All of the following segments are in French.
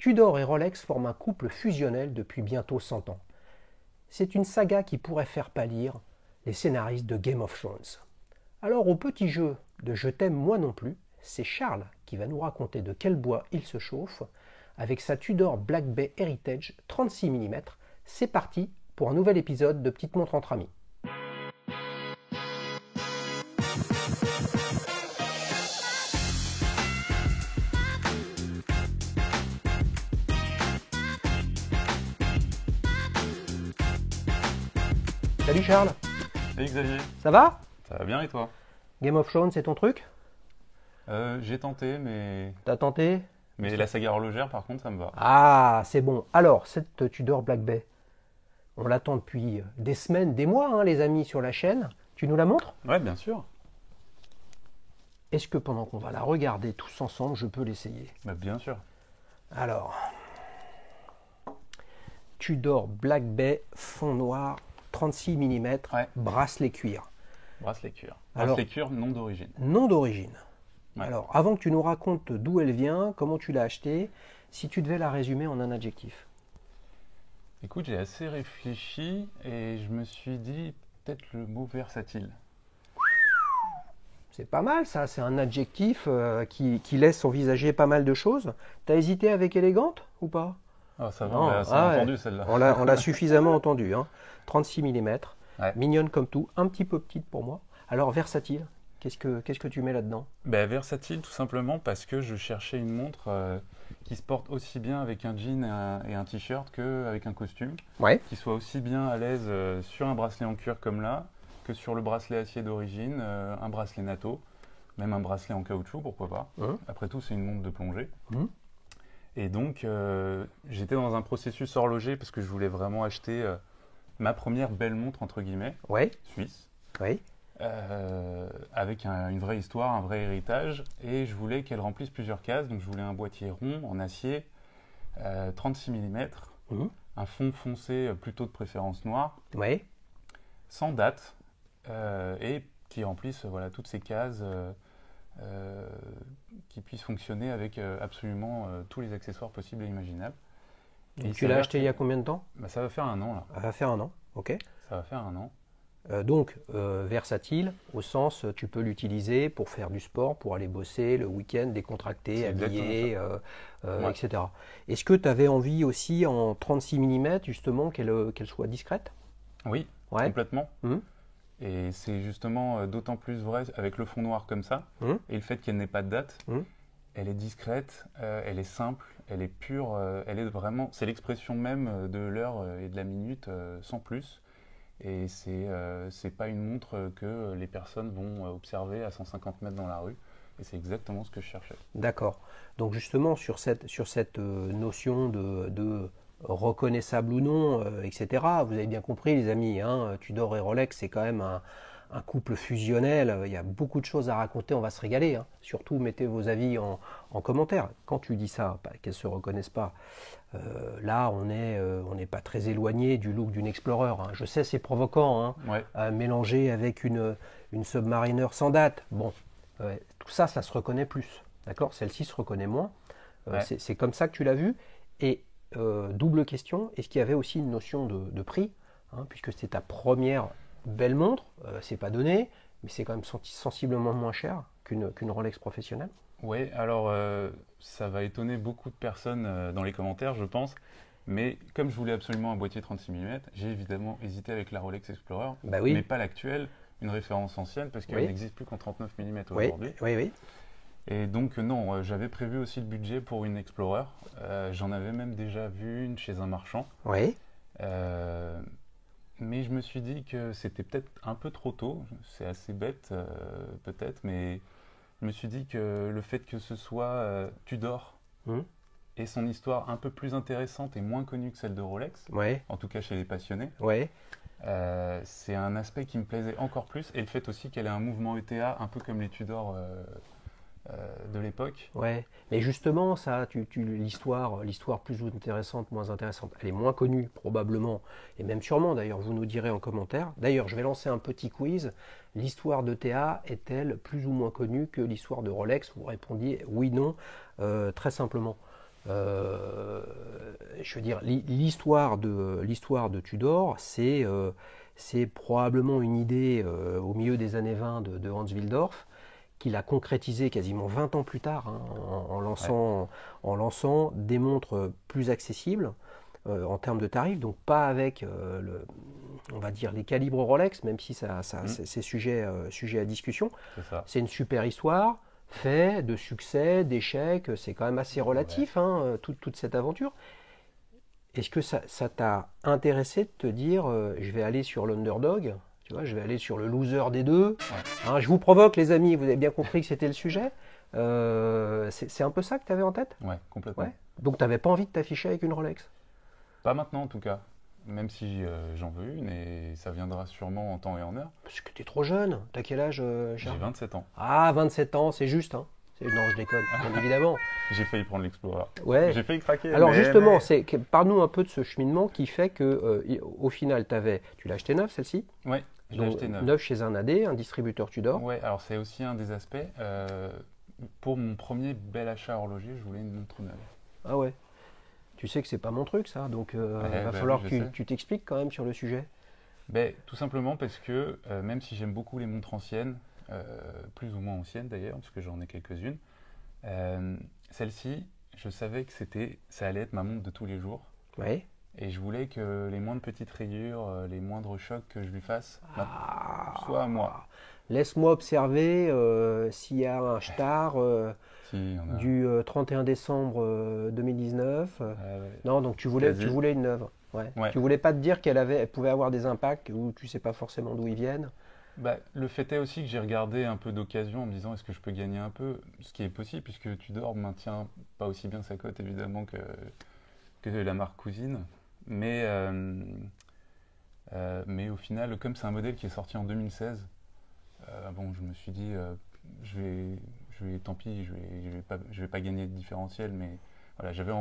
Tudor et Rolex forment un couple fusionnel depuis bientôt 100 ans. C'est une saga qui pourrait faire pâlir les scénaristes de Game of Thrones. Alors au petit jeu de Je t'aime moi non plus, c'est Charles qui va nous raconter de quel bois il se chauffe avec sa Tudor Black Bay Heritage 36 mm. C'est parti pour un nouvel épisode de Petite Montre entre amis. Salut Charles. Salut Xavier, Ça va? ça va bien et toi? Game of Thrones, c'est ton truc? J'ai tenté, T'as tenté? mais la saga horlogère par contre ça me va. Ah, c'est bon. Alors, cette Tudor Black Bay, on l'attend depuis des semaines, des mois, hein, les amis, sur la chaîne. Tu nous la montres? Ouais, bien sûr. Est-ce que pendant qu'on va la regarder tous ensemble, je peux l'essayer? Bah, bien sûr. Alors, Tudor Black Bay, fond noir, 36 mm, Ouais. bracelet cuir. Bracelet cuir. Alors- Bracelet cuir non d'origine. Nom d'origine. Ouais. Alors, avant que tu nous racontes d'où elle vient, comment tu l'as achetée, si tu devais la résumer en un adjectif. Écoute, j'ai assez réfléchi et je me suis dit peut-être le mot versatile. C'est pas mal ça, c'est un adjectif qui laisse envisager pas mal de choses. T'as hésité avec élégante ou pas? Ah, ça va, Non, on l'a ouais. entendu celle-là. On l'a suffisamment entendu. Hein. 36 mm, Ouais. mignonne comme tout, un petit peu petite pour moi. Alors versatile, qu'est-ce que tu mets là-dedans? Bah, versatile tout simplement parce que je cherchais une montre qui se porte aussi bien avec un jean et un t-shirt qu'avec un costume. Ouais. Qui soit aussi bien à l'aise sur un bracelet en cuir comme là, que sur le bracelet acier d'origine, un bracelet NATO, même un bracelet en caoutchouc, pourquoi pas. Après tout, c'est une montre de plongée. Mhm. Et donc, j'étais dans un processus horloger parce que je voulais vraiment acheter ma première belle montre, entre guillemets, Ouais. suisse, Oui. avec une vraie histoire, un vrai héritage. Et je voulais qu'elle remplisse plusieurs cases. Donc, je voulais un boîtier rond en acier, 36 mm, Mhm. un fond foncé, plutôt de préférence noir, Ouais. sans date, et qui remplissent voilà, toutes ces cases, qui puissent fonctionner avec absolument tous les accessoires possibles et imaginables. Et il Tu l'as s'avère acheté il y a combien de temps? bah, ça va faire un an là, Ça va faire un an. Ok. ça va faire un an. Donc, versatile, au sens, tu peux l'utiliser pour faire du sport, pour aller bosser le week-end, décontracté, C'est habillé, Ouais. etc. Est-ce que tu avais envie aussi en 36 mm, justement, qu'elle soit discrète? Oui, Ouais. complètement. Mhm. Et c'est justement d'autant plus vrai avec le fond noir comme ça, Mhm. et le fait qu'elle n'ait pas de date. Mhm. Elle est discrète, elle est simple, elle est pure, elle est vraiment, c'est l'expression même de l'heure et de la minute, sans plus. Et c'est pas une montre que les personnes vont observer à 150 mètres dans la rue. Et c'est exactement ce que je cherchais. D'accord. Donc justement, sur cette notion de reconnaissable ou non, etc., vous avez bien compris les amis, hein, Tudor et Rolex, c'est quand même un couple fusionnel, il y a beaucoup de choses à raconter, on va se régaler. Hein. Surtout, mettez vos avis en commentaire. Quand tu dis ça, qu'elles ne se reconnaissent pas, là, on n'est pas très éloigné du look d'une Explorer. Hein. Je sais, c'est provoquant, hein, Ouais, mélangé avec une Submariner sans date. Bon, tout ça, ça se reconnaît plus. D'accord? Celle-ci se reconnaît moins. Ouais. C'est comme ça que tu l'as vu. Et double question, est-ce qu'il y avait aussi une notion de prix, hein, puisque c'est ta première belle montre, c'est pas donné, mais c'est quand même sensiblement moins cher qu'une Rolex professionnelle. ouais, alors ça va étonner beaucoup de personnes dans les commentaires, je pense. Mais comme je voulais absolument un boîtier 36 mm, j'ai évidemment hésité avec la Rolex Explorer, Bah oui. mais pas l'actuelle, une référence ancienne, parce qu'elle Oui. n'existe plus qu'en 39 mm Oui, aujourd'hui. oui, oui. Et donc non, j'avais prévu aussi le budget pour une Explorer. J'en avais même déjà vu une chez un marchand. Oui. Mais je me suis dit que c'était peut-être un peu trop tôt. C'est assez bête, peut-être, mais je me suis dit que le fait que ce soit Tudor Mhm. et son histoire un peu plus intéressante et moins connue que celle de Rolex, Oui. en tout cas chez les passionnés, Oui. c'est un aspect qui me plaisait encore plus. Et le fait aussi qu'elle ait un mouvement ETA un peu comme les Tudor de l'époque. Ouais, mais justement, ça, l'histoire plus intéressante, moins intéressante, elle est moins connue probablement, et même sûrement d'ailleurs, vous nous direz en commentaire. D'ailleurs, je vais lancer un petit quiz. L'histoire de TA est-elle plus ou moins connue que l'histoire de Rolex? Vous répondiez oui, non, très simplement. je veux dire, l'histoire de Tudor, c'est probablement une idée au milieu des années 20 de Hans Willdorf, qu'il a concrétisé quasiment 20 ans plus tard, hein, Ouais. en lançant des montres plus accessibles en termes de tarifs, donc pas avec, on va dire, les calibres Rolex, même si c'est sujet à discussion. C'est ça. C'est une super histoire, fait de succès, d'échecs, c'est quand même assez Ouais. relatif, hein, toute cette aventure. Est-ce que ça t'a intéressé de te dire, je vais aller sur l'underdog, tu vois, je vais aller sur le loser des deux. Ouais. Hein, je vous provoque, les amis, vous avez bien compris que c'était le sujet. C'est un peu ça que tu avais en tête? Ouais, complètement. Ouais. Donc tu n'avais pas envie de t'afficher avec une Rolex? Pas maintenant en tout cas. Même si j'en veux une et ça viendra sûrement en temps et en heure. Parce que tu es trop jeune. T'as quel âge, J'ai Charles? 27 ans. Ah, 27 ans, c'est juste. Hein. Non, je déconne, bien évidemment. J'ai failli prendre l'Explorer. Ouais. J'ai failli craquer. Alors justement, mais... parle-nous un peu de ce cheminement qui fait que, au final, tu l'as acheté neuf, celle-ci? Ouais, je l'ai Donc acheté neuf. neuf chez un AD, un distributeur Tudor. Ouais, alors c'est aussi un des aspects. Pour mon premier bel achat horloger, je voulais une montre neuve. Ah ouais. Tu sais que c'est pas mon truc, ça, donc Ouais, va bah falloir oui, que je sais. tu t'expliques quand même sur le sujet. Ben, tout simplement parce que même si j'aime beaucoup les montres anciennes, plus ou moins anciennes d'ailleurs, parce que j'en ai quelques-unes, euh, celle-ci, je savais que ça allait être ma montre de tous les jours. Ouais. Et je voulais que les moindres petites rayures, les moindres chocs que je lui fasse, soient à moi. Ah, laisse-moi observer s'il y a un star Si, il y en a. du 31 décembre 2019. Ouais, Non, donc tu quasi. voulais une neuve. Ouais. Ouais. Tu voulais pas te dire elle pouvait avoir des impacts où tu sais pas forcément d'où ils viennent. Bah, le fait est aussi que j'ai regardé un peu d'occasion en me disant est-ce que je peux gagner un peu, ce qui est possible puisque Tudor maintient pas aussi bien sa cote évidemment que la marque cousine. Mais, mais au final, comme c'est un modèle qui est sorti en 2016, bon, je me suis dit tant pis, je vais pas gagner de différentiel, mais voilà, Ouais. j'avais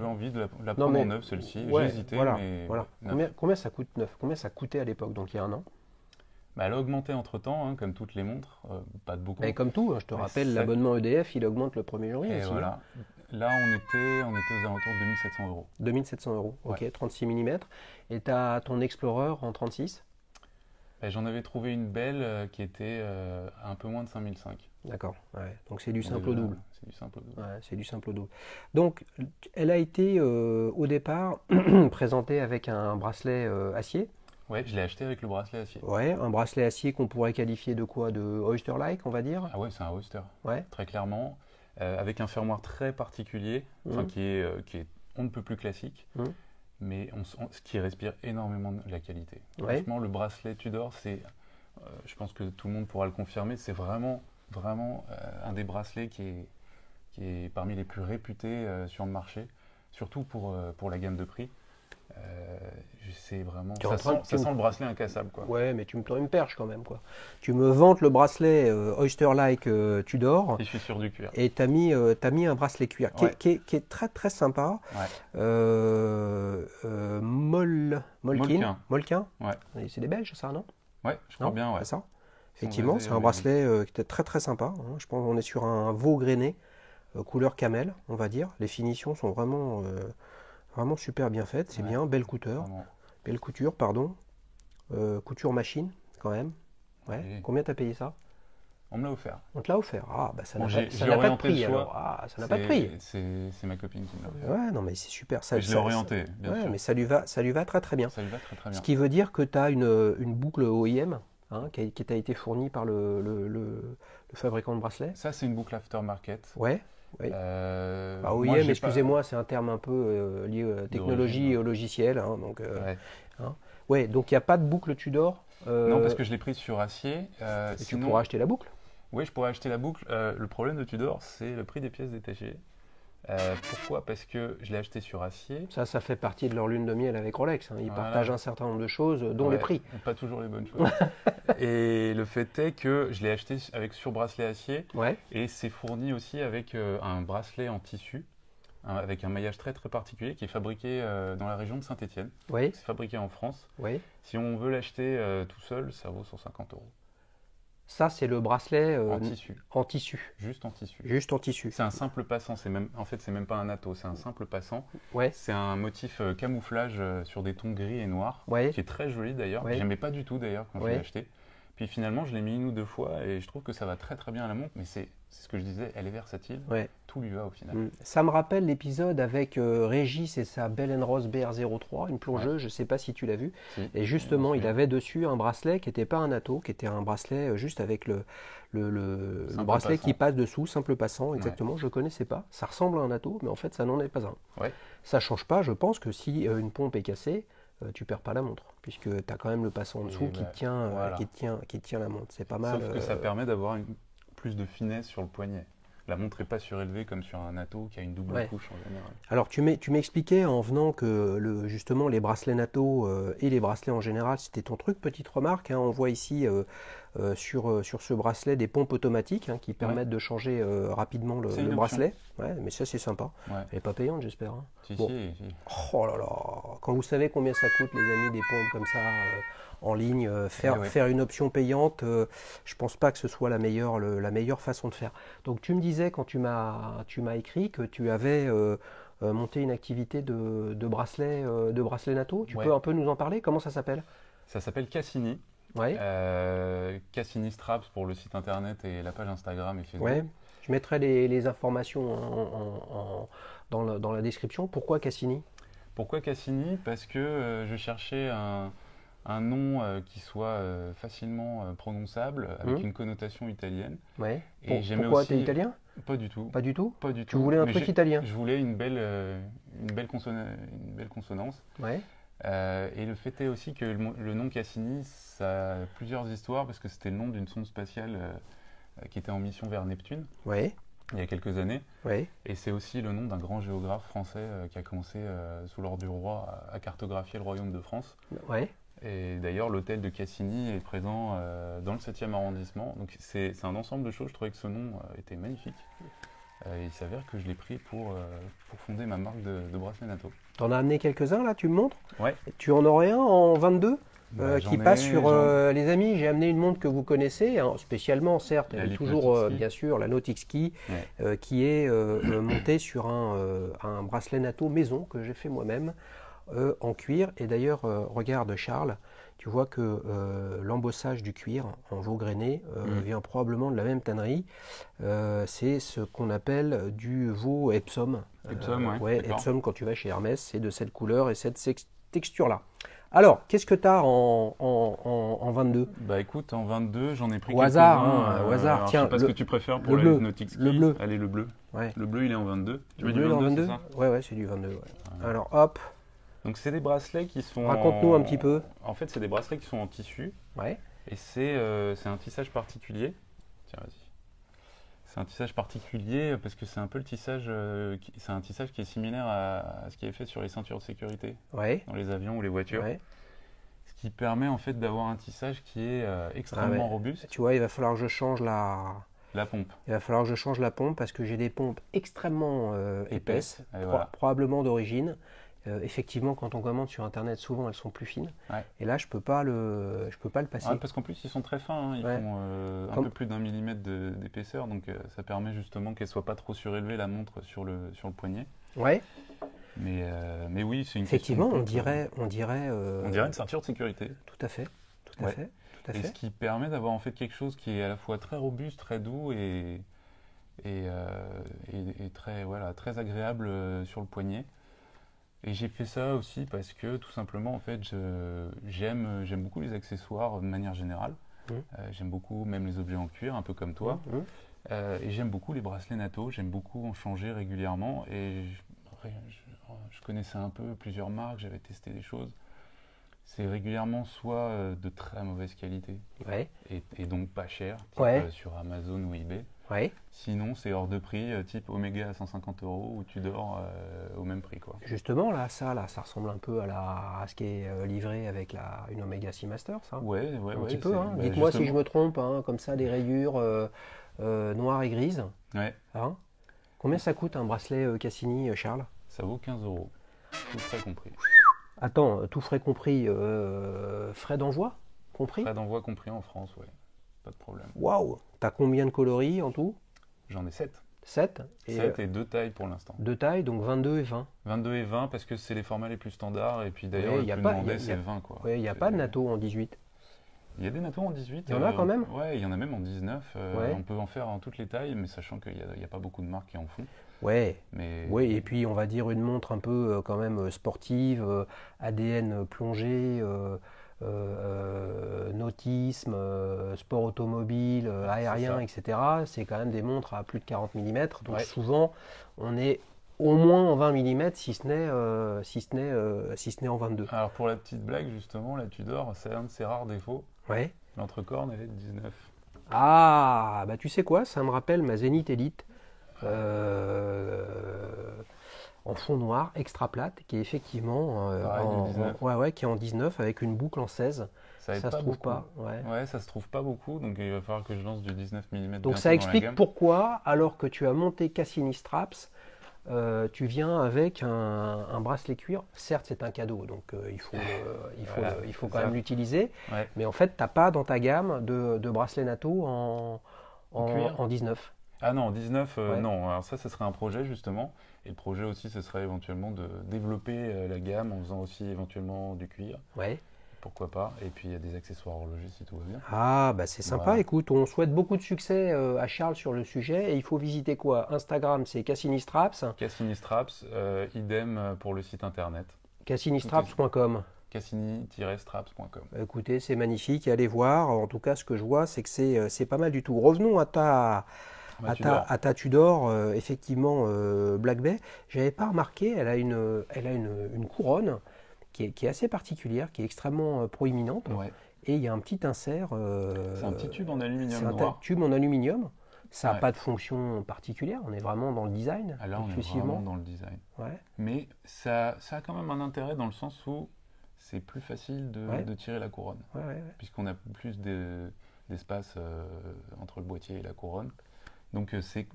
envie de la Non prendre en mais neuf celle-ci. J'ai ouais, hésité, voilà, mais voilà. ouais, neuf. Combien ça coûte neuf? Combien ça coûtait à l'époque, donc il y a un an? Bah, elle a augmenté entre-temps, hein, comme toutes les montres, pas de beaucoup. Et comme tout, hein, je te Mais rappelle, ça- l'abonnement EDF, il augmente le 1er janvier Et aussi. Hein. voilà. Là, on était aux alentours de 2700 euros. 2700 euros, Ouais. ok, 36 mm. Et tu as ton Explorer en 36? Et j'en avais trouvé une belle qui était un peu moins de 5005. D'accord, ouais. Donc c'est du Donc simple au déjà, double. c'est du simple au double. Ouais, c'est du simple au double. Donc elle a été au départ présentée avec un bracelet acier. Ouais, je l'ai acheté avec le bracelet acier. Ouais, un bracelet acier qu'on pourrait qualifier de quoi? De oyster-like, on va dire. Ah ouais, c'est un Oyster, Ouais. très clairement. Avec un fermoir très particulier, enfin, Mhm. qui est on ne peut plus classique, Mhm. mais ce qui respire énormément de la qualité. Ouais. Franchement, le bracelet Tudor, je pense que tout le monde pourra le confirmer, c'est vraiment un des bracelets qui est parmi les plus réputés sur le marché, surtout pour la gamme de prix. C'est vraiment, Tu es en train de- ça sent le bracelet incassable, quoi. Ouais, mais tu me tends une perche quand même, quoi. Tu me vantes le bracelet oyster-like Tudor. Et je suis sur du cuir. Et t'as mis un bracelet cuir Ouais. qui est très très sympa. Ouais. Molkin. Molkin. Ouais. Et c'est des Belges, ça, non? Ouais, je crois Non, bien, ouais. c'est ça. Ils sont Effectivement, basés c'est en un Belgique. bracelet qui était très très sympa. Hein. Je pense qu'on est sur un veau grainé, couleur camel, on va dire. Les finitions sont vraiment super bien faites. C'est Ouais, bien, vraiment. belle couture, pardon. Couture machine, quand même. Ouais. Oui. Combien t'as payé ça? On me l'a offert. On te l'a offert. Ah, bah ça Bon, n'a j'ai pas, ça j'ai n'a pas de orienté le prix choix. alors. Ah, ça n'a pas de prix. C'est ma copine qui me l'a offert. Ouais, non, mais c'est super. Mais je l'ai orienté, bien ouais, sûr. mais ça lui va très très bien. Ça lui va très très Ce bien. qui veut dire que tu as une boucle OEM hein, qui t'a été fournie par le fabricant de bracelets. Ça, c'est une boucle aftermarket. Ouais, ouais. Bah, Moi, OEM, j'ai excusez-moi, c'est un terme un peu lié à technologie d'origine, et au logiciel. Hein, Ouais. hein. Ouais, donc il n'y a pas de boucle Tudor. Non, parce que je l'ai prise sur acier. et tu Sinon, pourras acheter la boucle. oui, je pourrais acheter la boucle. Le problème de Tudor, c'est le prix des pièces détachées. Pourquoi? Parce que je l'ai acheté sur acier. Ça fait partie de leur lune de miel avec Rolex. Hein. Ils Voilà. partagent un certain nombre de choses, dont Ouais, les prix. Pas toujours les bonnes choses. Et le fait est que je l'ai acheté avec sur bracelet acier Ouais, et c'est fourni aussi avec un bracelet en tissu, avec un maillage très très particulier qui est fabriqué dans la région de Saint-Étienne. oui, C'est fabriqué en France. oui. Si on veut l'acheter tout seul, ça vaut 150 euros. Ça, c'est le bracelet en tissu. en tissu. Juste en tissu. Juste en tissu. C'est un simple passant, en fait c'est même pas un atto, c'est un simple passant. Ouais, C'est un motif camouflage sur des tons gris et noirs, ouais, qui est très joli d'ailleurs. ouais. J'aimais pas du tout d'ailleurs quand je Ouais. l'ai acheté. Puis finalement je l'ai mis 1 ou 2 fois et je trouve que ça va très très bien à la montre, mais c'est ce que je disais, elle est versatile, Ouais. tout lui va au final. Ça me rappelle l'épisode avec Régis et sa Bell Rose BR03, une plongeuse, je ne sais pas si tu l'as vu. Si, Et je justement, m'en il souviens. avait dessus un bracelet qui n'était pas un atto, qui était un bracelet juste avec le Simple bracelet qui passant. passe dessous, simple passant, exactement. Je ne connaissais pas. Ça ressemble à un atto, mais en fait, ça n'en est pas un. Ouais. Ça ne change pas, je pense que si une pompe est cassée, tu perds pas la montre, puisque tu as quand même le passant en dessous qui bah, te tient, voilà. qui te tient la montre. C'est pas mal. Sauf que ça permet d'avoir plus de finesse sur le poignet. La montre n'est pas surélevée comme sur un atto qui a une double Ouais. couche en général. Alors tu m'expliquais en venant que justement les bracelets NATO et les bracelets en général c'était ton truc. Petite remarque, hein, on voit ici sur ce bracelet des pompes automatiques hein, qui permettent de changer rapidement C'est le une bracelet. Ouais, mais ça c'est sympa. Ouais. Elle n'est pas payante j'espère. Hein. Si, Bon. si. Oh là là, quand vous savez combien ça coûte les amis des pompes comme ça en ligne, faire une option payante, je pense pas que ce soit la meilleure façon de faire. Donc tu me disais quand tu m'as écrit que tu avais monté une activité de bracelet NATO. Tu Ouais. peux un peu nous en parler? Comment ça s'appelle? Ça s'appelle Cassini. Ouais, Cassini Straps pour le site internet et la page Instagram et Facebook. ouais. Je mettrai les informations dans la description. Pourquoi Cassini? Pourquoi Cassini? Parce que je cherchais un nom qui soit facilement prononçable, avec une connotation italienne. Ouais. Et j'aimais Pourquoi aussi... t'es italien? Pas du tout. Pas du tout? Pas du Tu tout. voulais un Mais truc italien? Je voulais une belle consonance. Ouais. Et le fait est aussi que le nom Cassini, ça a plusieurs histoires, parce que c'était le nom d'une sonde spatiale qui était en mission vers Neptune, Ouais. il y a quelques années. Ouais. Et c'est aussi le nom d'un grand géographe français qui a commencé sous l'ordre du roi à cartographier le royaume de France. Ouais. Et d'ailleurs, l'hôtel de Cassini est présent dans le 7e arrondissement. Donc c'est un ensemble de choses. Je trouvais que ce nom était magnifique. Et il s'avère que je l'ai pris pour fonder ma marque de bracelet NATO. T'en as amené quelques-uns là, tu me montres? Ouais. Tu en aurais un en 22 Bah, qui j'en ai- passe sur j'en- les amis. J'ai amené une montre que vous connaissez, hein, spécialement certes, La elle est Leap toujours Nautic Ski. bien sûr la Nautic Ski, Ouais. qui est montée sur un bracelet NATO maison que j'ai fait moi-même en cuir. Et d'ailleurs, regarde Charles, tu vois que l'embossage du cuir en veau grainé vient probablement de la même tannerie. C'est ce qu'on appelle du veau Epsom. Epsom, ouais, d'accord. Epsom, quand tu vas chez Hermès, c'est de cette couleur et cette texture-là. Alors, qu'est-ce que tu as en 22? Bah écoute, en 22, j'en ai pris Au hasard, quelques-uns, hein, au hasard. alors, Tiens, je sais pas ce que tu préfères pour le les bleu. Nautic Ski. Le bleu. Allez, le bleu. Ouais. Le bleu, il est en 22. Tu veux Le du bleu en 22, 22? c'est ça? Ouais, c'est du 22. Ouais. Alors, hop, Donc c'est des bracelets qui sont... raconte-nous un petit peu. En fait, c'est des bracelets qui sont en tissu. Ouais. Et c'est un tissage particulier. Tiens, vas-y. C'est un tissage particulier parce que c'est un peu le tissage... c'est un tissage qui est similaire à ce qui est fait sur les ceintures de sécurité Ouais. dans les avions ou les voitures. Ouais. Ce qui permet en fait d'avoir un tissage qui est extrêmement robuste. Tu vois, il va falloir que je change La pompe. Il va falloir que je change la pompe parce que j'ai des pompes extrêmement épaisses, Et voilà. probablement d'origine. Effectivement, quand on commande sur Internet, souvent elles sont plus fines. Ouais. Et là, je peux pas le passer. Ouais, parce qu'en plus, ils sont très fins. Hein. Ils Ouais. font un peu plus d'1 millimètre d'épaisseur. Donc, ça permet justement qu'elle ne soit pas trop surélevée, la montre, sur le poignet. Ouais. Mais oui, c'est une Effectivement, question on de pompe. dirait. On dirait une ceinture de sécurité. Tout à fait. Tout à Ouais. fait. Tout à Et fait. ce qui permet d'avoir en fait quelque chose qui est à la fois très robuste, très doux et très, voilà, très agréable sur le poignet. Et j'ai fait ça aussi parce que tout simplement en fait j'aime beaucoup les accessoires de manière générale. J'aime beaucoup même les objets en cuir, un peu comme toi. Et j'aime beaucoup les bracelets NATO, j'aime beaucoup en changer régulièrement. Et je connaissais un peu plusieurs marques, j'avais testé des choses. C'est régulièrement soit de très mauvaise qualité Ouais. et donc pas cher, type, Ouais. sur Amazon ou eBay. Ouais. Sinon, c'est hors de prix, type Omega à 150 € où tu dors au même prix, quoi. Justement, là, ça ressemble un peu à ce qui est livré avec une Omega Seamaster, ça. Ouais, Un petit peu. Hein. bah, Dites-moi si je justement. me trompe, hein, comme ça, des rayures noires et grises. Ouais, Hein. Combien ça coûte un bracelet Cassini, Charles? ça vaut 15 €, tout frais compris. Attends, tout frais compris, frais d'envoi compris? Frais d'envoi compris en France, ouais. pas de problème. Waouh! T'as combien de coloris en tout? J'en ai 7. 7 7 et 2 tailles pour l'instant. 2 tailles, donc 22 et 20. 22 et 20 parce que c'est les formats les plus standards et puis d'ailleurs Ouais, le y a plus pas- demandé y a- c'est 20 quoi. Ouais, il n'y a pas de natto en 18. Il y a des nattos en 18. Il y en a quand même? Ouais, il y en a même en 19. Ouais. On peut en faire en toutes les tailles, mais sachant qu'il n'y a pas beaucoup de marques qui en font. Ouais. Mais Oui, et puis on va dire une montre un peu quand même sportive, ADN plongé, nautisme, sport automobile, aérien, ça. etc. C'est quand même des montres à plus de 40 mm. Donc Ouais. souvent, on est au moins en 20 mm, si ce n'est en 22. Alors pour la petite blague justement, la Tudor, c'est un de ses rares défauts. Ouais. L'entrecorne elle est de 19. Ah, bah tu sais quoi, ça me rappelle ma Zenith Elite euh, en fond noir, extra plate, qui est effectivement Pareil, du 19. ouais, qui est en 19 avec une boucle en 16. Ça aide Ça se pas trouve beaucoup. pas. Ouais. Ouais, ça se trouve pas beaucoup, donc il va falloir que je lance du 19 mm. Donc ça explique pourquoi, alors que tu as monté Cassini Straps, tu viens avec un bracelet cuir. Certes, c'est un cadeau, donc Voilà, il faut c'est quand ça. même l'utiliser. Ouais. Mais en fait, tu n'as pas dans ta gamme de bracelet natto cuir. en 19. Ah non, 19, Ouais. non. Alors ça serait un projet justement. Et le projet aussi, ce serait éventuellement de développer la gamme en faisant aussi éventuellement du cuir. Ouais. Pourquoi pas. Et puis il y a des accessoires horlogers si tout va bien. Ah, bah c'est sympa. Voilà. Écoute, on souhaite beaucoup de succès à Charles sur le sujet. Et il faut visiter quoi? Instagram, c'est Cassini Straps. Cassini Straps, idem pour le site internet. CassiniStraps.com. Cassini-straps.com. Écoutez, c'est magnifique. Allez voir. En tout cas, ce que je vois, c'est que c'est pas mal du tout. Revenons à ta Tudor, effectivement, Black Bay. J'avais pas remarqué, elle a une couronne qui est assez particulière, qui est extrêmement proéminente. Ouais. Et il y a un petit insert. C'est un petit tube en C'est aluminium un noir. tube en aluminium. Ça n'a Ouais. pas de fonction particulière. On est vraiment dans le design. Ah, là, on est exclusivement. vraiment dans le design. Ouais. Mais ça a quand même un intérêt dans le sens où c'est plus facile Ouais. de tirer la couronne. Ouais. Puisqu'on a plus d'espace entre le boîtier et la couronne. Donc c'est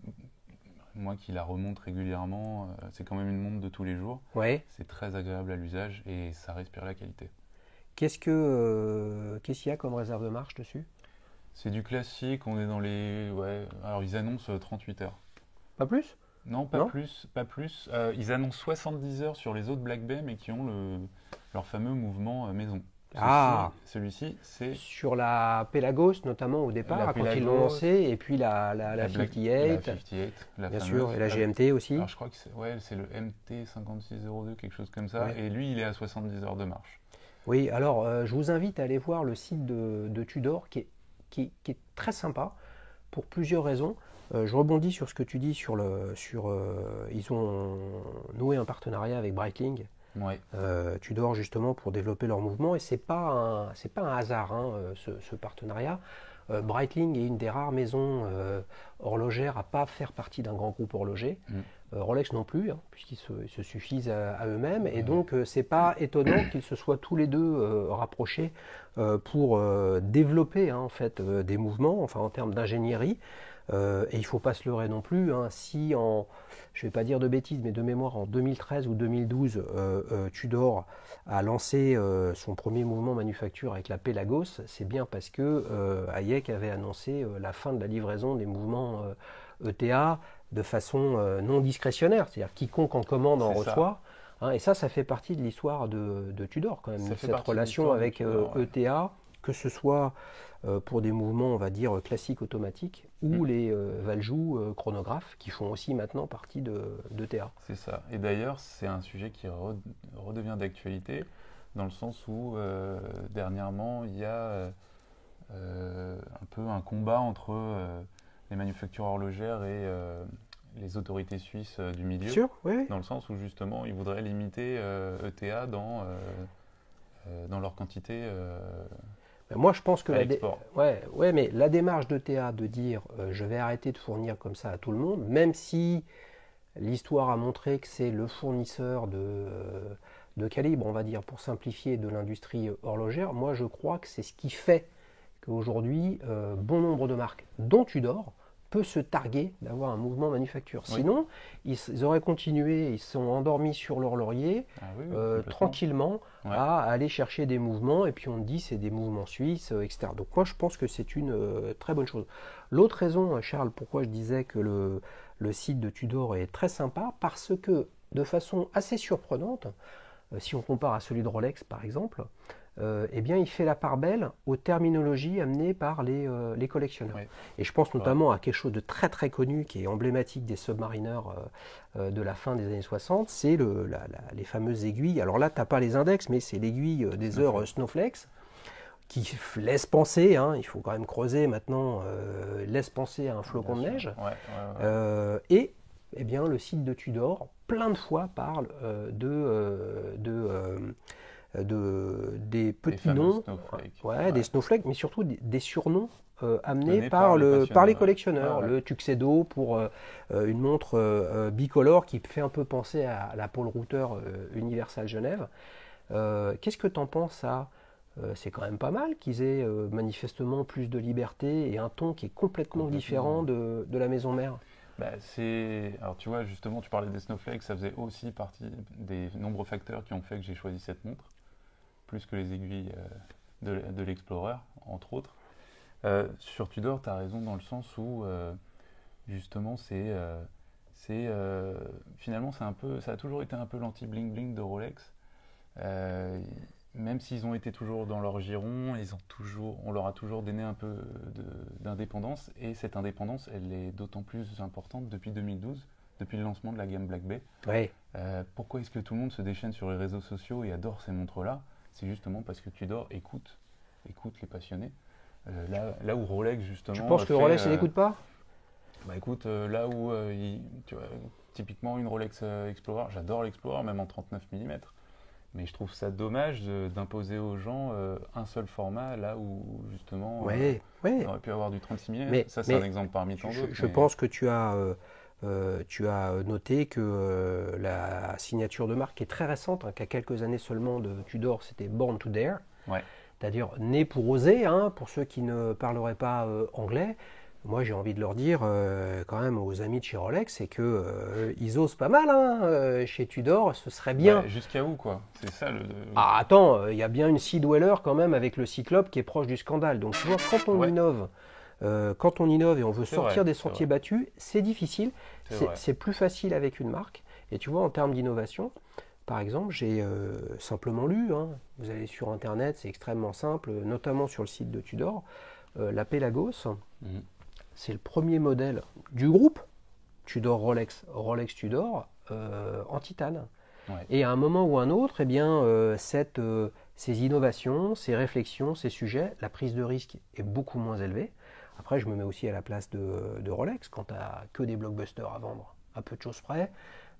moi qui la remonte régulièrement, c'est quand même une montre de tous les jours. Ouais. C'est très agréable à l'usage et ça respire la qualité. Qu'est-ce qu'il y a comme réserve de marche dessus? C'est du classique, on est dans les... Ouais, alors ils annoncent 38 heures. Pas plus? Non, pas Non plus, pas plus. Ils annoncent 70 heures sur les autres Black Bay, mais qui ont leur fameux mouvement maison. Ah. Celui-ci, c'est Sur la Pelagos, notamment au départ, La quand ils Pelagos, l'ont lancé, et puis la la 58, 58, la bien fameuse. sûr, et la GMT aussi. Alors je crois que c'est le MT 5602, quelque chose comme ça. Ouais. Et lui, il est à 70 heures de marche. Oui, alors je vous invite à aller voir le site de Tudor qui est très sympa pour plusieurs raisons. Je rebondis sur ce que tu dis ils ont noué un partenariat avec Breitling. Ouais. Tudor justement pour développer leur mouvement et c'est pas un hasard hein, ce partenariat. Breitling est une des rares maisons horlogères à pas faire partie d'un grand groupe horloger. Rolex non plus, hein, puisqu'ils se suffisent à eux-mêmes. Et donc, c'est pas étonnant qu'ils se soient tous les deux rapprochés pour développer hein, en fait, des mouvements, enfin en termes d'ingénierie. Et il ne faut pas se leurrer non plus. Hein, si je ne vais pas dire de bêtises, mais de mémoire, en 2013 ou 2012, Tudor a lancé son premier mouvement manufacture avec la Pelagos, c'est bien parce que Hayek avait annoncé la fin de la livraison des mouvements ETA de façon non discrétionnaire, c'est-à-dire quiconque en commande en reçoit. Hein, et ça fait partie de l'histoire de Tudor quand même, cette relation avec ETA, que ce soit pour des mouvements, on va dire, classiques automatiques, ou les Valjoux chronographes, qui font aussi maintenant partie d'ETA. C'est ça. Et d'ailleurs, c'est un sujet qui redevient d'actualité, dans le sens où, dernièrement, il y a un peu un combat entre les manufactures horlogères et les autorités suisses du milieu. Sûr, oui. Dans le sens où, justement, ils voudraient limiter ETA dans leur quantité. Moi, je pense que mais la démarche d'ETA de dire je vais arrêter de fournir comme ça à tout le monde, même si l'histoire a montré que c'est le fournisseur de calibre, on va dire, pour simplifier, de l'industrie horlogère, moi je crois que c'est ce qui fait qu'aujourd'hui, bon nombre de marques, dont Tudor, peut se targuer d'avoir un mouvement manufacture. Oui. Sinon, ils auraient continué, ils se sont endormis sur leur laurier, Ah oui, complètement. tranquillement, Ouais. à aller chercher des mouvements, et puis on dit c'est des mouvements suisses, etc. Donc moi je pense que c'est une très bonne chose. L'autre raison, Charles, pourquoi je disais que le site de Tudor est très sympa, parce que de façon assez surprenante, si on compare à celui de Rolex par exemple, eh bien, il fait la part belle aux terminologies amenées par les collectionneurs. Oui. Et je pense notamment à quelque chose de très très connu qui est emblématique des submariners de la fin des années 60, c'est les fameuses aiguilles. Alors là, tu n'as pas les index, mais c'est l'aiguille des heures Snowflakes qui laisse penser, hein, il faut quand même creuser maintenant, laisse penser à un flocon de Bien neige. sûr. Ouais. Et eh bien, le site de Tudor, plein de fois, parle des petits fameux noms, snowflakes. ouais, des snowflakes, mais surtout des surnoms amenés Donnés par les les passionnés, collectionneurs. ouais. Le Tuxedo pour une montre bicolore qui fait un peu penser à la Paul Router Universal Genève. Qu'est-ce que tu en penses, ça? C'est quand même pas mal qu'ils aient manifestement plus de liberté et un ton qui est complètement différent de la maison mère. Bah, alors tu vois, justement, tu parlais des snowflakes, ça faisait aussi partie des nombreux facteurs qui ont fait que j'ai choisi cette montre, plus que les aiguilles de l'Explorer, entre autres. Sur Tudor, tu as raison dans le sens où, justement, finalement, ça a toujours été un peu l'anti-bling-bling de Rolex. Même s'ils ont été toujours dans leur giron, on leur a toujours donné un peu d'indépendance, et cette indépendance, elle est d'autant plus importante depuis 2012, depuis le lancement de la gamme Black Bay. Ouais. Pourquoi est-ce que tout le monde se déchaîne sur les réseaux sociaux et adore ces montres-là? C'est justement parce que Tudor écoute les passionnés. Là où Rolex, justement... Tu penses que Rolex, il n'écoute pas? Bah écoute, là où, tu vois, typiquement une Rolex Explorer, j'adore l'Explorer, même en 39 mm. Mais je trouve ça dommage d'imposer aux gens un seul format, là où justement on aurait pu avoir du 36 mm. Ça, c'est un exemple parmi tant d'autres. Je pense que tu as noté que la signature de marque est très récente, hein, qu'à quelques années seulement de Tudor, c'était Born to Dare. Ouais. C'est-à-dire né pour oser, hein, pour ceux qui ne parleraient pas anglais. Moi, j'ai envie de leur dire, quand même, aux amis de chez Rolex, c'est que ils osent pas mal, hein, chez Tudor, ce serait bien. Ouais, jusqu'à où, quoi? C'est ça le. Ah, attends, il y a bien une Sea Dweller quand même avec le Cyclope qui est proche du scandale. Donc, tu vois, quand on innove et on veut sortir des sentiers battus, c'est difficile. C'est plus facile avec une marque. Et tu vois, en termes d'innovation, par exemple, j'ai simplement lu, hein, vous allez sur Internet, c'est extrêmement simple, notamment sur le site de Tudor, la Pelagos. C'est le premier modèle du groupe Tudor Rolex Tudor en titane. Ouais. Et à un moment ou un autre, eh bien, ces innovations, ces réflexions, ces sujets, la prise de risque est beaucoup moins élevée. Après, je me mets aussi à la place de Rolex. Quand tu n'as que des blockbusters à vendre, à peu de choses près,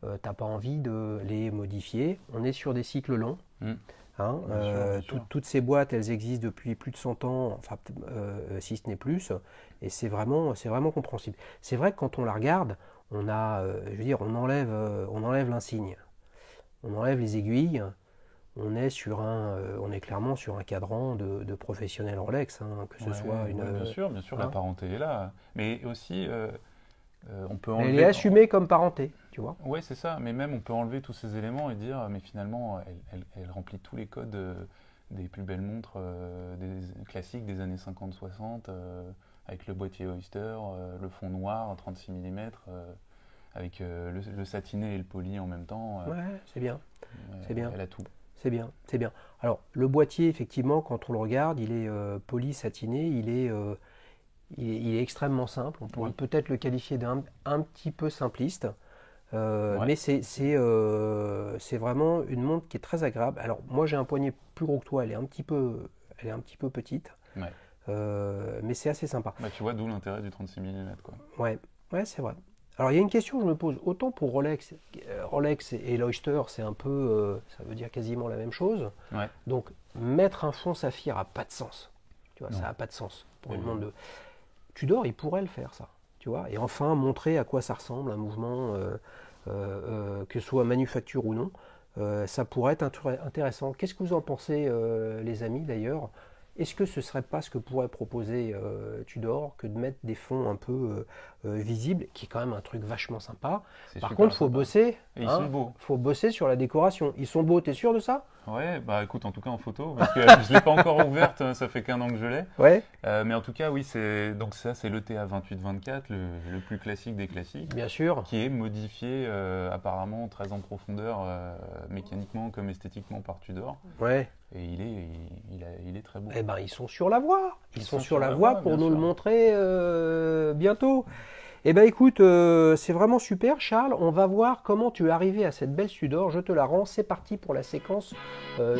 tu n'as pas envie de les modifier. On est sur des cycles longs. Hein, bien sûr. Toutes ces boîtes, elles existent depuis plus de 100 ans, enfin, si ce n'est plus, et c'est vraiment compréhensible. C'est vrai que quand on la regarde, on enlève l'insigne, on enlève les aiguilles, on est clairement sur un cadran de professionnel Rolex, hein, que ce soit une. Bien sûr, hein, la parenté est là, mais aussi on peut enlever. Elle est assumée comme parenté, tu vois. Ouais, c'est ça, mais même on peut enlever tous ces éléments et dire, mais finalement, elle remplit tous les codes des plus belles montres classiques des années 50-60, avec le boîtier Oyster, le fond noir à 36 mm, avec le satiné et le poli en même temps. Ouais, c'est bien. C'est bien. Elle a tout. C'est bien, c'est bien. Alors, le boîtier, effectivement, quand on le regarde, il est poli, satiné, il est extrêmement simple. On pourrait peut-être le qualifier d'un petit peu simpliste. Mais c'est vraiment une montre qui est très agréable. Alors, moi, j'ai un poignet plus gros que toi, elle est un petit peu petite. Ouais. Mais c'est assez sympa. Bah, tu vois, d'où l'intérêt du 36 mm, quoi. Ouais, c'est vrai. Alors, il y a une question que je me pose. Autant pour Rolex et l'Oyster, c'est un peu, ça veut dire quasiment la même chose. Ouais. Donc, mettre un fond saphir n'a pas de sens. Tu vois, ça n'a pas de sens pour une montre de. Tudor, il pourrait le faire, ça. Tu vois, et enfin montrer à quoi ça ressemble un mouvement, que ce soit manufacture ou non. Ça pourrait être intéressant. Qu'est-ce que vous en pensez, les amis, d'ailleurs? Est-ce que ce ne serait pas ce que pourrait proposer Tudor que de mettre des fonds un peu visible, qui est quand même un truc vachement sympa. C'est Par super contre, faut sympa. bosser. Et ils sont beaux. Faut bosser sur la décoration. Ils sont beaux, t'es sûr de ça? Ouais, bah écoute, en tout cas en photo, parce que je l'ai pas encore ouverte, ça fait qu'un an que je l'ai. Ouais, Mais en tout cas, oui, donc ça, c'est l'ETA 28-24, le plus classique des classiques, bien sûr. qui est modifié apparemment très en profondeur, mécaniquement comme esthétiquement par Tudor. Ouais. Et il est très beau. Eh ben, ils sont sur la voie. Ils sont sur la voie, voie pour bien nous le sûr. montrer bientôt. Eh ben, écoute, c'est vraiment super, Charles. On va voir comment tu es arrivé à cette belle Tudor. Je te la rends. C'est parti pour la séquence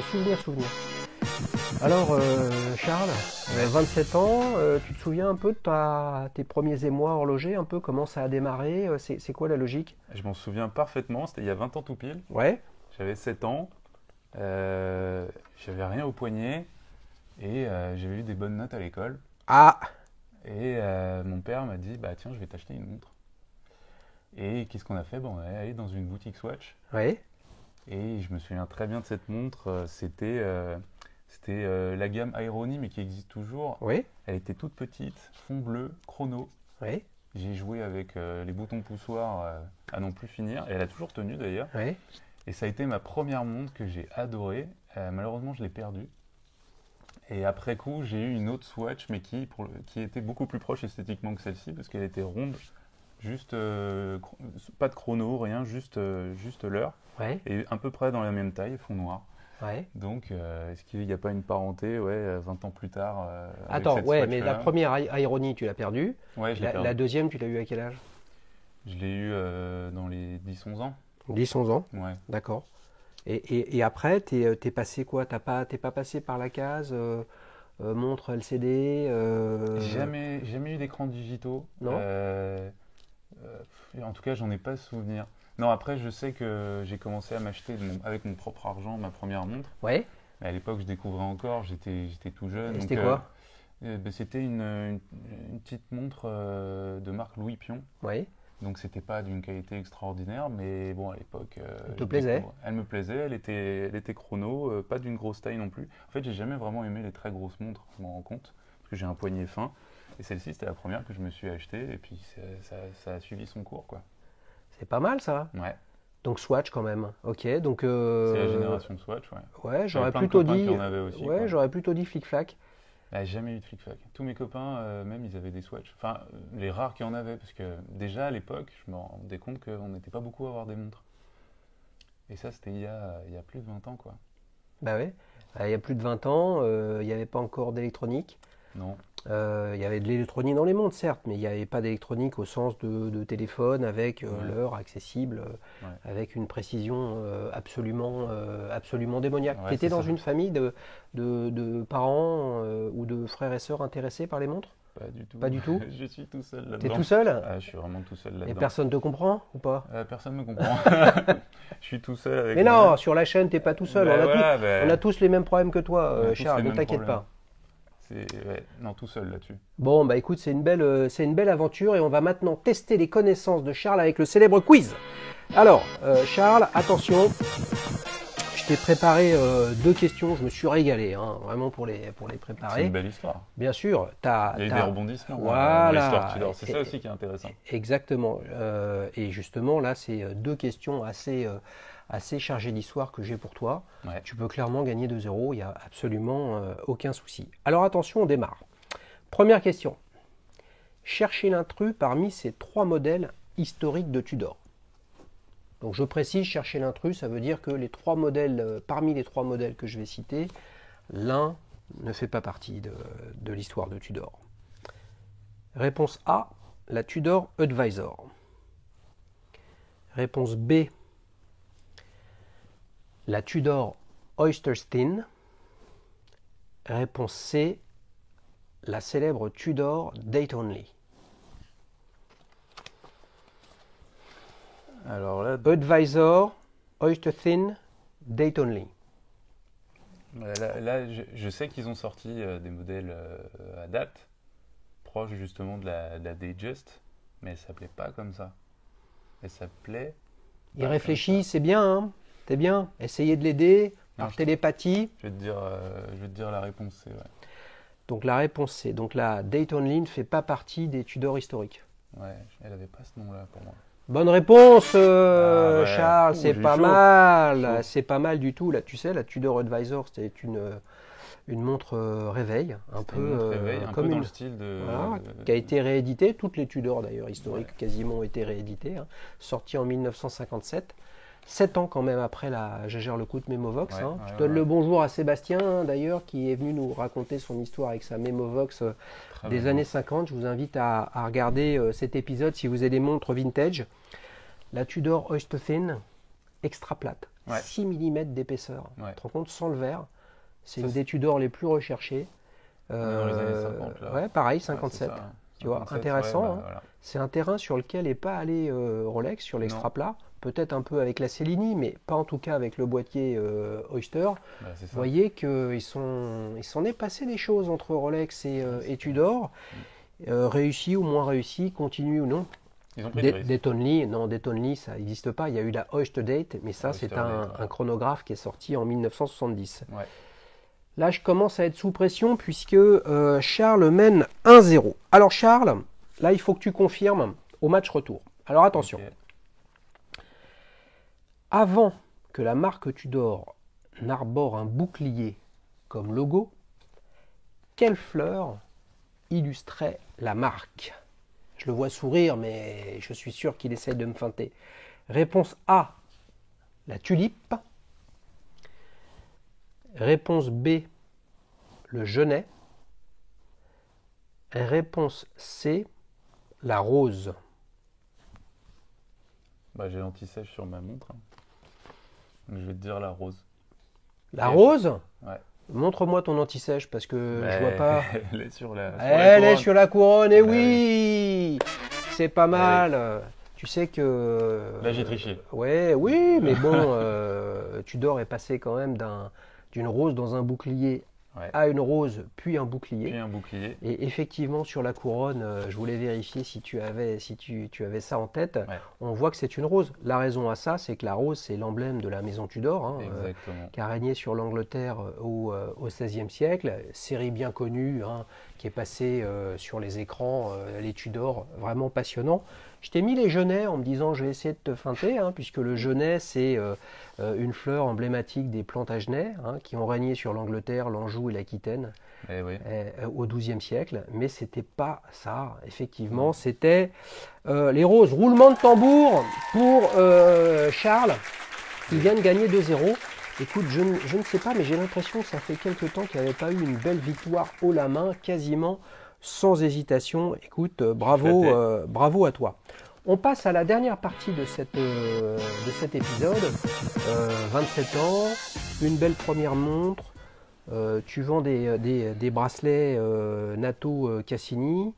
souvenir. Alors, Charles, 27 ans, tu te souviens un peu de tes premiers émois horlogers, un peu comment ça a démarré? C'est quoi la logique? Je m'en souviens parfaitement, c'était il y a 20 ans tout pile. Ouais, J'avais 7 ans, j'avais rien au poignet et j'avais eu des bonnes notes à l'école. ah, Et mon père m'a dit, bah tiens, je vais t'acheter une montre. Et qu'est-ce qu'on a fait? Bon, on est allé dans une boutique Swatch. ouais, Et je me souviens très bien de cette montre. C'était la gamme Aironi, mais qui existe toujours. ouais, Elle était toute petite, fond bleu, chrono. ouais, J'ai joué avec les boutons poussoirs à non plus finir. Et elle a toujours tenu d'ailleurs. ouais. Et ça a été ma première montre que j'ai adorée. Malheureusement, je l'ai perdue. Et après coup, j'ai eu une autre Swatch, mais qui était beaucoup plus proche esthétiquement que celle-ci, parce qu'elle était ronde, juste pas de chrono, rien, juste l'heure, Ouais, et à peu près dans la même taille, fond noir. ouais. Donc, est-ce qu'il n'y a pas une parenté, 20 ans plus tard avec Attends, cette ouais, mais la Swatch-là? première Ironie, tu l'as perdue. Ouais, je l'ai La perdu. deuxième, tu l'as eu à quel âge? Je l'ai eu dans les 10-11 ans. 10-11 ans, Ouais. d'accord. Et après, t'es passé quoi? T'es pas passé par la case montre LCD Jamais eu d'écran digitaux. Non. En tout cas, j'en ai pas souvenir. Non, après, je sais que j'ai commencé à m'acheter avec mon propre argent ma première montre. Ouais. Mais à l'époque, je découvrais encore, j'étais tout jeune. Et donc, c'était quoi? C'était une petite montre de marque Louis Pion. Ouais. Donc, c'était pas d'une qualité extraordinaire, mais bon, à l'époque, Elle te plaisait? elle me plaisait, elle était chrono, pas d'une grosse taille non plus. En fait, j'ai jamais vraiment aimé les très grosses montres, je m'en rends compte, parce que j'ai un poignet fin. Et celle-ci, c'était la première que je me suis achetée, et puis ça a suivi son cours, quoi. C'est pas mal ça. Ouais, Donc Swatch quand même. Ok, donc c'est la génération Swatch, ouais. ouais, J'avais j'aurais plein de plutôt copains dit qui en avaient aussi, ouais, quoi. j'aurais plutôt dit flic-flac. Elle n'a jamais eu de flic-flac. Tous mes copains, même, ils avaient des Swatch. Enfin, les rares qui en avaient, parce que déjà à l'époque, je me rendais compte qu'on n'était pas beaucoup à avoir des montres. Et ça, c'était il y a plus de 20 ans, quoi. Bah ouais. Il y a plus de 20 ans, il n'y avait pas encore d'électronique. Non. Il y avait de l'électronique dans les montres, certes, mais il n'y avait pas d'électronique au sens de téléphone avec Ouais. l'heure accessible, Ouais. avec une précision absolument démoniaque. Ouais, Tu étais c'est dans ça. une famille de parents ou de frères et sœurs intéressés par les montres? Pas du tout. Pas du tout? Je suis tout seul T'es là-dedans. tout seul? Ah, je suis vraiment tout seul Et là-dedans. personne te comprend ou pas? Personne ne me comprend. Je suis tout seul avec Mais moi-même. non, sur la chaîne, t'es pas tout seul. Bah on a, voilà, on a tous les mêmes problèmes que toi, on a tous Charles, les ne mêmes t'inquiète problèmes. pas. Non, tout seul là-dessus. Bon, bah écoute, c'est une belle aventure et on va maintenant tester les connaissances de Charles avec le célèbre quiz. Alors, Charles, attention, je t'ai préparé 2 questions, je me suis régalé, hein, vraiment pour les C'est préparer. une belle histoire. Bien sûr, Il y a eu des rebondissements dans l'histoire Tudor. C'est ça Et- aussi qui est intéressant. Exactement. Et justement, là, c'est 2 questions assez chargées d'histoire que j'ai pour toi. Ouais. Tu peux clairement gagner 2 €, il n'y a absolument aucun souci. Alors attention, on démarre. Première question. Cherchez l'intrus parmi ces 3 modèles historiques de Tudor. Donc je précise, chercher l'intrus, ça veut dire que les 3 modèles, parmi les 3 modèles que je vais citer, l'un ne fait pas partie de l'histoire de Tudor. Réponse A, la Tudor Advisor. Réponse B, la Tudor Oystersteen. Réponse C, la célèbre Tudor Date Only. Alors là, Advisor, Oystersteen, Date Only. là, je sais qu'ils ont sorti des modèles à date, proches justement de la Datejust, mais elle s'appelait pas comme ça. Elle s'appelait... Il pas réfléchit, comme c'est bien, hein, c'est bien. Essayez de l'aider Non, par je- télépathie. ça. Je vais te dire la réponse, c'est ouais. Donc la réponse c'est donc la Date Only ne fait pas partie des Tudors historiques. Ouais, elle avait pas ce nom-là pour moi. Bonne réponse, Ouais. Charles, c'est J'ai eu pas chaud. mal. Chaud. C'est pas mal du tout. Là, tu sais, la Tudor Advisor, c'était une montre réveil, un C'était peu une montre réveil, un comme peu dans une. le style de... Voilà, qui a été rééditée. Toutes les Tudor, d'ailleurs, historiques, Ouais. quasiment ont été rééditées. Hein, sortie en 1957. 7 ans quand même après la Jaeger LeCoultre Memovox. Ouais, Hein. ouais, Je ouais, donne ouais. le bonjour à Sébastien, hein, d'ailleurs, qui est venu nous raconter son histoire avec sa Memovox Très des belle années montre. 50. Je vous invite à regarder cet épisode si vous avez des montres vintage. La Tudor Oyster Thin, extra plate, Ouais. 6 mm d'épaisseur. Ouais. Tu te rends compte, sans le verre. C'est Ça, une des Tudor les plus recherchées. On est dans les années 50 là. Ouais, pareil, Ouais, c'est 57. ça. Tu vois, 57, intéressant. ouais, Hein. voilà. C'est un terrain sur lequel n'est pas allé Rolex, sur l'extra Non. plat. Peut-être un peu avec la Cellini, mais pas en tout cas avec le boîtier Oyster. Bah, c'est Vous ça. voyez qu'il s'en est passé des choses entre Rolex et Tudor. Réussi ou moins réussi, continue ou non. Ils ont pris des risques. Dayton Lee, non, Dayton Lee, ça n'existe pas. Il y a eu la Oyster Date, mais ça, Oyster c'est Date, un ouais. chronographe qui est sorti en 1970. Ouais. Là, je commence à être sous pression puisque Charles mène 1-0. Alors, Charles, là, il faut que tu confirmes au match retour. Alors, attention. Ok. Avant que la marque Tudor n'arbore un bouclier comme logo, quelle fleur illustrait la marque? Je le vois sourire, mais je suis sûr qu'il essaye de me feinter. Réponse A, la tulipe. Réponse B, le genêt. Réponse C, la rose. Bah, j'ai l'anti-sèche sur ma montre. Hein. Donc, je vais te dire la rose. La Et- rose? Ouais. Montre-moi ton anti-sèche parce que je Mais vois pas. Elle est sur la. Elle est sur la couronne, et Bah oui! C'est pas mal. Tu sais que. Là, j'ai triché. Ouais, oui, mais bon, Tudor est passé quand même d'une rose dans un bouclier Ouais. à une rose, puis un bouclier. Puis un bouclier. Et effectivement, sur la couronne, je voulais vérifier si tu avais ça en tête. Ouais. On voit que c'est une rose. La raison à ça, c'est que la rose, c'est l'emblème de la maison Tudor, hein, Exactement. qui a régné sur l'Angleterre au XVIe siècle. Série bien connue, hein, qui est passée sur les écrans, les Tudor, vraiment passionnant. Je t'ai mis les genêts en me disant je vais essayer de te feinter, hein, puisque le genêt, c'est une fleur emblématique des Plantagenets, hein, qui ont régné sur l'Angleterre, l'Anjou et l'Aquitaine Eh oui. au XIIe siècle. Mais c'était pas ça, effectivement. C'était les roses. Roulement de tambour pour Charles, qui vient de gagner 2-0. Écoute, je ne sais pas, mais j'ai l'impression que ça fait quelque temps qu'il n'y avait pas eu une belle victoire haut la main, quasiment sans hésitation. Écoute, bravo, flatté. bravo à toi. On passe à la dernière partie de cet épisode. 27 ans, une belle première montre. Tu vends des bracelets Nato Cassini.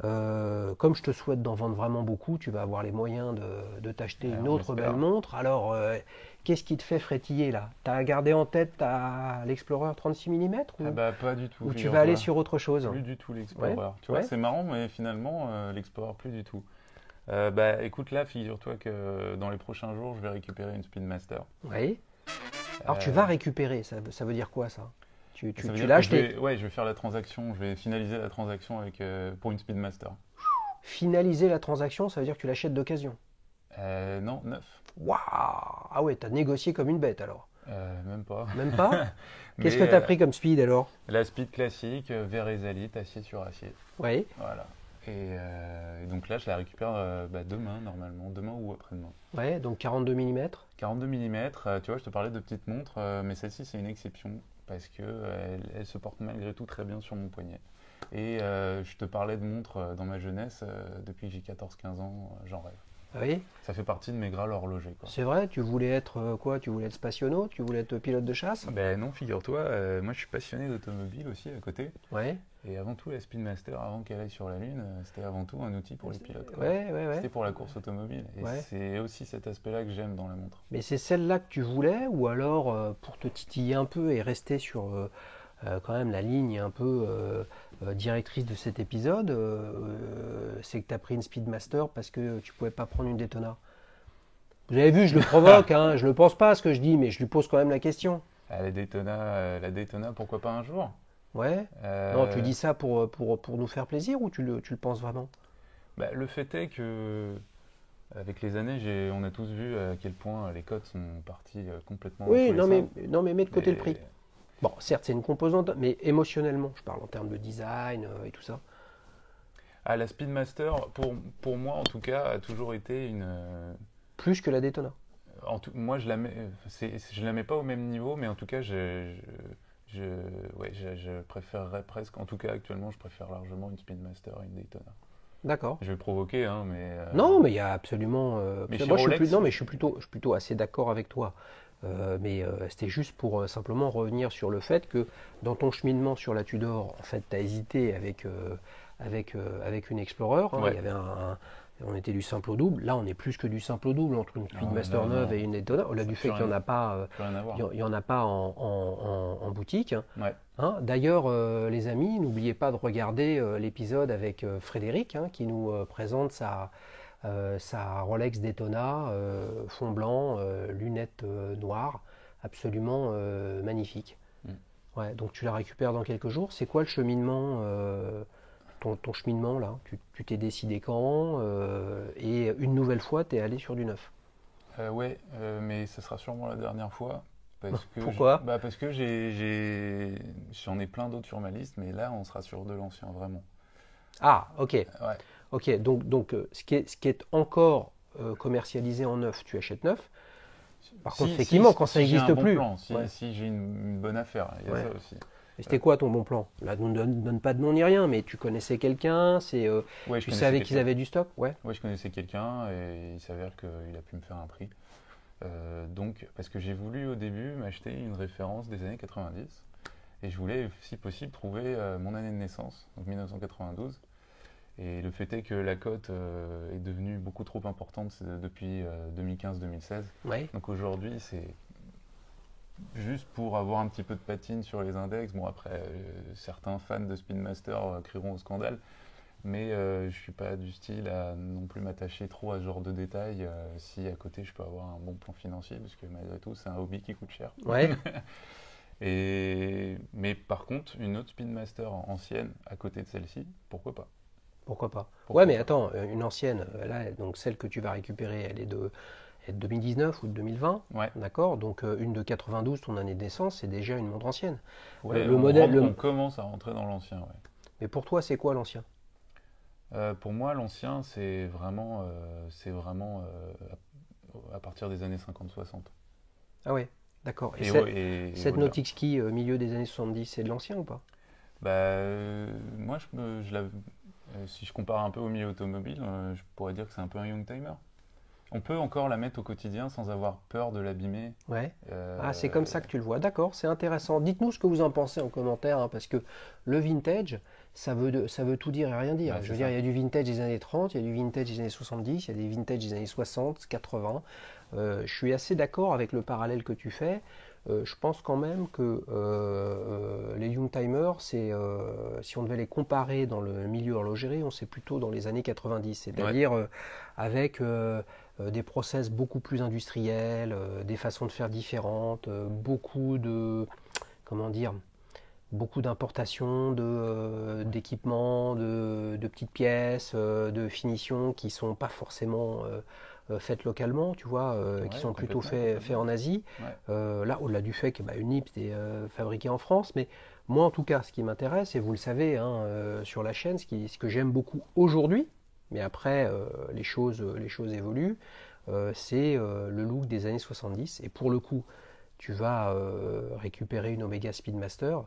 Comme je te souhaite d'en vendre vraiment beaucoup, tu vas avoir les moyens de t'acheter une on autre espère. belle montre. Alors, qu'est-ce qui te fait frétiller là? Tu as gardé en tête l'Explorer 36 mm Ah bah pas du tout. ou tu figure-toi. vas aller sur autre chose? Plus du tout l'Explorer. Ouais, Tu vois, ouais. c'est marrant, mais finalement, l'Explorer, plus du tout. Bah écoute, là, figure-toi que dans les prochains jours, je vais récupérer une Speedmaster. Oui. Alors, tu Euh, vas récupérer, ça veut dire quoi ça? Tu ça veut tu dire l'as que acheté. je vais faire la transaction, je vais finaliser la transaction avec, pour une Speedmaster. Finaliser la transaction, ça veut dire que tu l'achètes d'occasion. Non, 9. Waouh! Ah ouais, t'as négocié comme une bête alors. Même pas. Même pas? Qu'est-ce que Mais, t'as pris comme speed alors? La Speed classique, verre Esalite, acier sur acier. Oui. Voilà. Et donc là, je la récupère demain, normalement, demain ou après-demain. Ouais, donc 42 mm. 42 mm, tu vois, je te parlais de petites montres, mais celle-ci, c'est une exception parce que elle se porte malgré tout très bien sur mon poignet. Et je te parlais de montres dans ma jeunesse, depuis que j'ai 14-15 ans, j'en rêve. Oui, Ça fait partie de mes grâles horlogers, quoi. c'est vrai, tu voulais être quoi? Tu voulais être spationaute? Tu voulais être pilote de chasse? Ben non, figure-toi, moi je suis passionné d'automobile aussi à côté. Ouais, Et avant tout, la Speedmaster, avant qu'elle aille sur la Lune, c'était avant tout un outil pour les pilotes, quoi. ouais. C'était pour la course automobile. Et Ouais. c'est aussi cet aspect-là que j'aime dans la montre. Mais c'est celle-là que tu voulais ou alors pour te titiller un peu et rester sur quand même la ligne un peu directrice de cet épisode, c'est que tu as pris une Speedmaster parce que tu pouvais pas prendre une Daytona? Vous avez vu, je le provoque, hein, je ne le pense pas ce que je dis, mais je lui pose quand même la question. Ah, la Daytona, pourquoi pas un jour? Ouais? Euh, Non, tu dis ça pour nous faire plaisir ou tu le penses vraiment? Bah, le fait est que, avec les années, on a tous vu à quel point les cotes sont parties complètement dans Oui, tous les sens. non, mais mets de côté le Et- prix. Bon, certes, c'est une composante, mais émotionnellement, je parle en termes de design et tout ça. Ah, la Speedmaster, pour moi en tout cas, a toujours été une. Plus que la Daytona. Moi, je la mets pas au même niveau, mais en tout cas, je, ouais, je préférerais presque. En tout cas, actuellement, je préfère largement une Speedmaster à une Daytona. D'accord. Je vais le provoquer, hein, Non, mais il y a absolument. Mais chez Moi, Rolex, non, mais je suis plutôt assez d'accord avec toi. Mais c'était juste pour simplement revenir sur le fait que dans ton cheminement sur la Tudor, en fait, tu as hésité avec une Explorer. Hein. ouais. Il y avait on était du simple au double. Là, on est plus que du simple au double entre une Speedmaster là, neuve non. et une Daytona. Au-delà Ça du n'a fait plus qu'il n'y en rien- a pas, plus rien à voir. il y en a pas en boutique. Ouais. Hein. D'ailleurs, les amis, n'oubliez pas de regarder l'épisode avec Frédéric, hein, qui nous présente sa Rolex Daytona, fond blanc, lunettes noires, absolument magnifique. Mm. Ouais, donc tu la récupères dans quelques jours. C'est quoi le cheminement, ton cheminement là? Tu t'es décidé quand? Et une nouvelle fois, tu es allé sur du neuf. Ouais, mais ce sera sûrement la dernière fois. Pourquoi? Parce que j'en ai plein d'autres sur ma liste, mais là, on sera sur de l'ancien, vraiment. Ah, ok. Ouais. Ok, donc ce qui est encore commercialisé en neuf, tu achètes neuf. Par contre, effectivement, quand ça si j'ai n'existe un bon plus. plan, Ouais. si j'ai une bonne affaire, il y a Ouais. ça aussi. Et c'était quoi ton bon plan? Là, ne donne pas de nom ni rien, mais tu connaissais quelqu'un, Ouais, tu savais qu'ils avaient du stock? Ouais. Ouais, je connaissais quelqu'un et il s'avère qu'il a pu me faire un prix. Donc, parce que j'ai voulu au début m'acheter une référence des années 90 et je voulais, si possible, trouver mon année de naissance, donc 1992. Et le fait est que la cote est devenue beaucoup trop importante depuis 2015-2016. Ouais. Donc aujourd'hui, c'est juste pour avoir un petit peu de patine sur les index. Bon, après, certains fans de Speedmaster crieront au scandale, mais je ne suis pas du style à non plus m'attacher trop à ce genre de détails si à côté je peux avoir un bon plan financier, parce que malgré tout, c'est un hobby qui coûte cher. Ouais. Mais par contre, une autre Speedmaster ancienne à côté de celle-ci, pourquoi pas? Pourquoi pas? Pourquoi Ouais, mais pas. attends, une ancienne, là, donc celle que tu vas récupérer, elle est de 2019 ou de 2020, Ouais. d'accord? Donc une de 92, ton année de naissance, c'est déjà une montre ancienne. Ouais, Le modèle, on commence à rentrer dans l'ancien. Ouais. mais pour toi, c'est quoi l'ancien? Pour moi, l'ancien, c'est vraiment à partir des années 50-60. Ah ouais, d'accord. Et cette au-delà. Nautic Ski milieu des années 70, c'est de l'ancien ou pas? Bah, moi, si je compare un peu au milieu automobile, je pourrais dire que c'est un peu un young timer. On peut encore la mettre au quotidien sans avoir peur de l'abîmer. Ouais. Euh, Ah, c'est comme ça que tu le vois. D'accord, c'est intéressant. Dites-nous ce que vous en pensez en commentaire, hein, parce que le vintage, ça veut tout dire et rien dire. Ouais, Je c'est veux dire, ça. il y a du vintage des années 30, il y a du vintage des années 70, il y a des vintage des années 60, 80. Je suis assez d'accord avec le parallèle que tu fais. Je pense quand même que les Youngtimers, si on devait les comparer dans le milieu horlogerie, on sait plutôt dans les années 90, c'est-à-dire avec des process beaucoup plus industriels, des façons de faire différentes, beaucoup de, comment dire, beaucoup d'importations d'équipements, de petites pièces, de finitions qui sont pas forcément faites localement, tu vois, Ouais, qui sont plutôt complètement. faits en Asie. Ouais. Là, au-delà du fait que une Nips est fabriquée en France, mais moi en tout cas, ce qui m'intéresse, et vous le savez hein, sur la chaîne, ce que j'aime beaucoup aujourd'hui, mais après les choses évoluent, c'est le look des années 70. Et pour le coup, tu vas récupérer une Omega Speedmaster.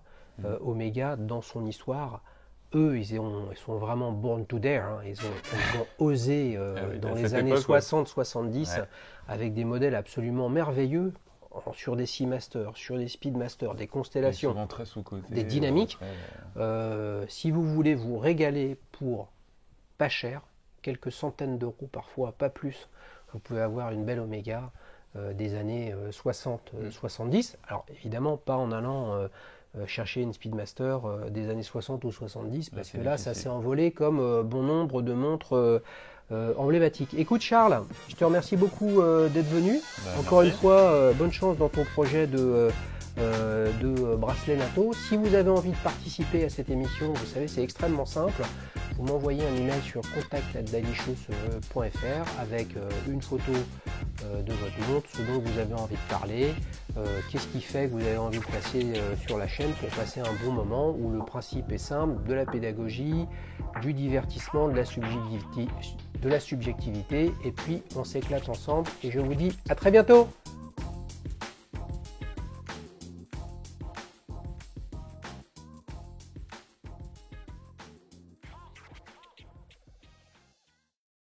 Omega, dans son histoire, eux, ils sont vraiment born to dare. Hein. Ils ont osé dans les années 60-70 Ouais. avec des modèles absolument merveilleux sur des Seamaster, sur des Speedmaster, des constellations, souvent très sous-côté. des dynamiques. Après, Si vous voulez vous régaler pour pas cher, quelques centaines d'euros parfois, pas plus, vous pouvez avoir une belle Omega des années 60-70. Alors évidemment, pas en allant chercher une Speedmaster des années 60 ou 70, parce c'est que là, difficile. ça s'est envolé comme bon nombre de montres emblématiques. Écoute Charles, je te remercie beaucoup d'être venu. Bah, Encore merci. une fois, bonne chance dans ton projet de bracelet NATO. Si vous avez envie de participer à cette émission, vous savez, c'est extrêmement simple. vous m'envoyez un email sur contact@dailyshows.fr avec une photo de votre montre, ce dont vous avez envie de parler, qu'est-ce qui fait que vous avez envie de passer sur la chaîne pour passer un bon moment où le principe est simple, de la pédagogie, du divertissement, de la subjectivité et puis on s'éclate ensemble et je vous dis à très bientôt.